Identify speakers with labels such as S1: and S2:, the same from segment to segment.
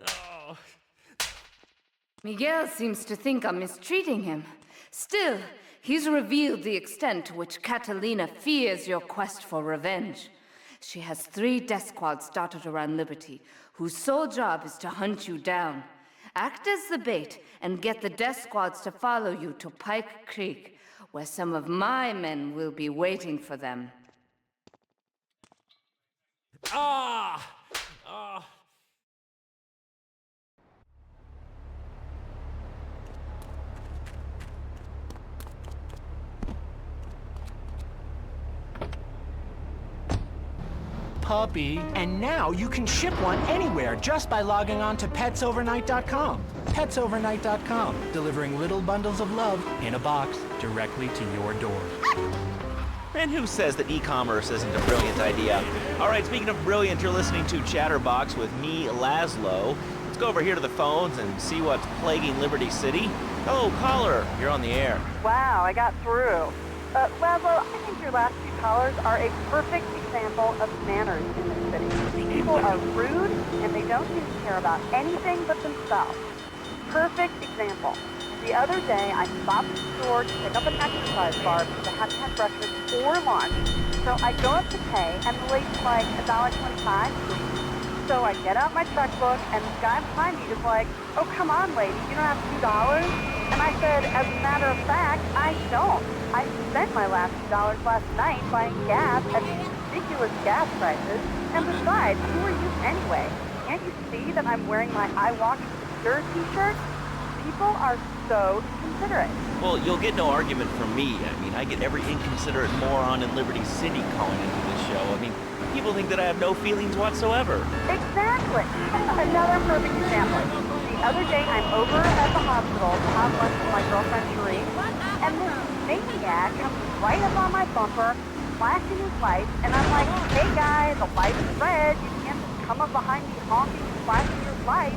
S1: Oh.
S2: Miguel seems to think I'm mistreating him. Still, he's revealed the extent to which Catalina fears your quest for revenge. She has 3 death squads dotted around Liberty, whose sole job is to hunt you down. Act as the bait and get the death squads to follow you to Pike Creek, where some of my men will be waiting for them.
S1: Ah! Ah!
S3: Puppy. And now you can ship one anywhere just by logging on to petsovernight.com. Petsovernight.com, delivering little bundles of love in a box directly to your door.
S4: And who says that e-commerce isn't a brilliant idea? All right, speaking of brilliant, you're listening to Chatterbox with me, Laszlo. Let's go over here to the phones and see what's plaguing Liberty City. Oh, caller, you're on the air.
S5: Wow, I got through. Laszlo, I think your last few callers are a perfect example of manners in this city. People are rude, and they don't seem to care about anything but themselves. Perfect example. The other day, I stopped at the store to pick up an exercise bar because I hadn't had breakfast or lunch. So I go up to pay, and the lady's like, $1.25, please. So I get out my checkbook, and the guy behind me is like, oh, come on, lady, you don't have $2? And I said, as a matter of fact, I don't. I spent my last $2 last night buying gas at these ridiculous gas prices. And besides, who are you anyway? Can't you see that I'm wearing my I Walk Secure t-shirt? People are so inconsiderate.
S4: Well, you'll get no argument from me. I mean, I get every inconsiderate moron in Liberty City calling into this show. I mean, people think that I have no feelings whatsoever.
S5: Exactly. Another perfect example. The other day, I'm over at the hospital to have lunch with my girlfriend Cherie, and this maniac comes right up on my bumper, flashing his lights, and I'm like, hey guy, the light is red. You can't just come up behind me honking and flashing your lights.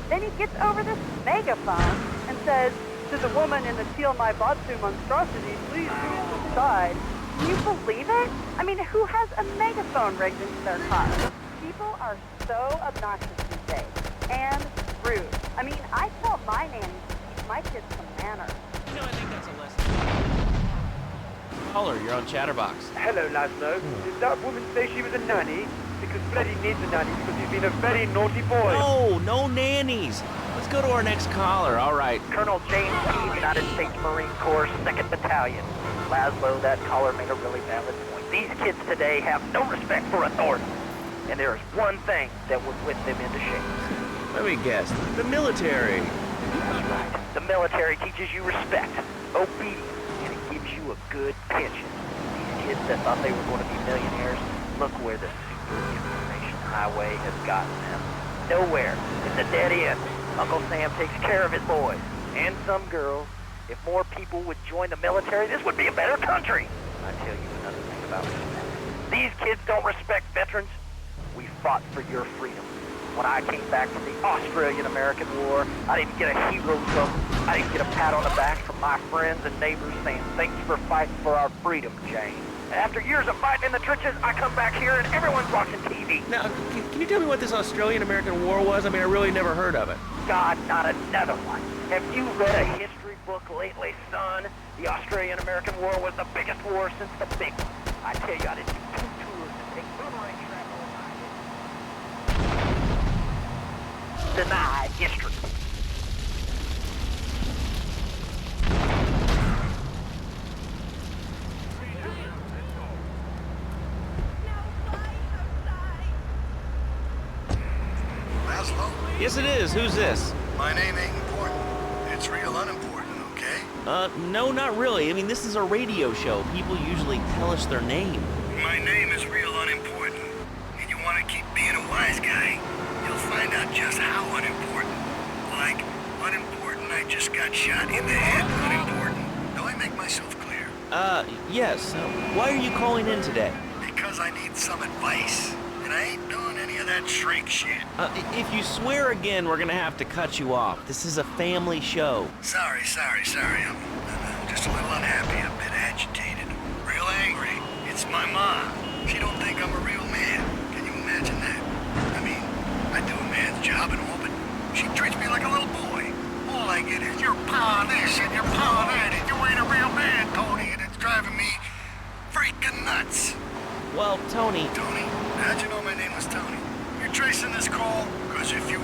S5: Then he gets over this megaphone and says, to the woman in the teal my botsu monstrosity, please move aside. Can you believe it? I mean, who has a megaphone rigged into their car? People are so obnoxious these days. And rude. I mean, I tell my nanny to teach my kids some manners.
S4: You know, I think that's a lesson. Caller, you're on Chatterbox.
S6: Hello, Laszlo. Did that woman say she was a nanny? Because Freddy needs a nanny because he's been a very naughty boy.
S4: No nannies. Let's go to our next caller. All right.
S7: Colonel James P., United States Marine Corps, 2nd Battalion. Laszlo, that caller made a really valid point. These kids today have no respect for authority. And there is one thing that would whip them into shape.
S4: Let me guess. The military.
S7: That's right. The military teaches you respect, obedience, and it gives you a good pension. These kids that thought they were going to be millionaires, look where the super information highway has gotten them. Nowhere. It's a dead end. Uncle Sam takes care of his boys. And some girls. If more people would join the military, this would be a better country. I tell you another thing about respect. These kids don't respect veterans. We fought for your freedom. When I came back from the Australian-American War, I didn't get a hero's token. I didn't get a pat on the back from my friends and neighbors saying, thanks for fighting for our freedom, Jane. And after years of fighting in the trenches, I come back here and everyone's watching TV.
S4: Now, can you tell me what this Australian-American War was? I mean, I really never heard of it.
S7: God, not another one. Have you read a history book lately, son? The Australian-American War was the biggest war since the big one. I tell you, I didn't do 2 tours to take boomerang shrapnel. Denied history.
S8: Laszlo?
S4: Yes, it is. Who's this?
S8: My name ain't important. It's real unimportant, okay?
S4: No, not really. I mean, this is a radio show. People usually tell us their name.
S8: My name is real unimportant. And you want to keep being a wise guy, you'll find out just how unimportant. Like, unimportant, I just got shot in the head. Unimportant. Do I make myself clear?
S4: Yes. Why are you calling in today?
S8: Because I need some advice. And I ain't doing any of that shrink shit.
S4: If you swear again, we're gonna have to cut you off. This is a family show.
S8: Sorry. I'm just a little unhappy, a bit agitated. Real angry. It's my mom. She don't think I'm a real man. Can you imagine that? I mean, I do a man's job and all, but is you're pa this and you're pa that, and you ain't a real man, Tony, and it's driving me freaking nuts.
S4: Well, Tony...
S8: Tony, how'd you know my name was Tony? You're tracing this call? Because if you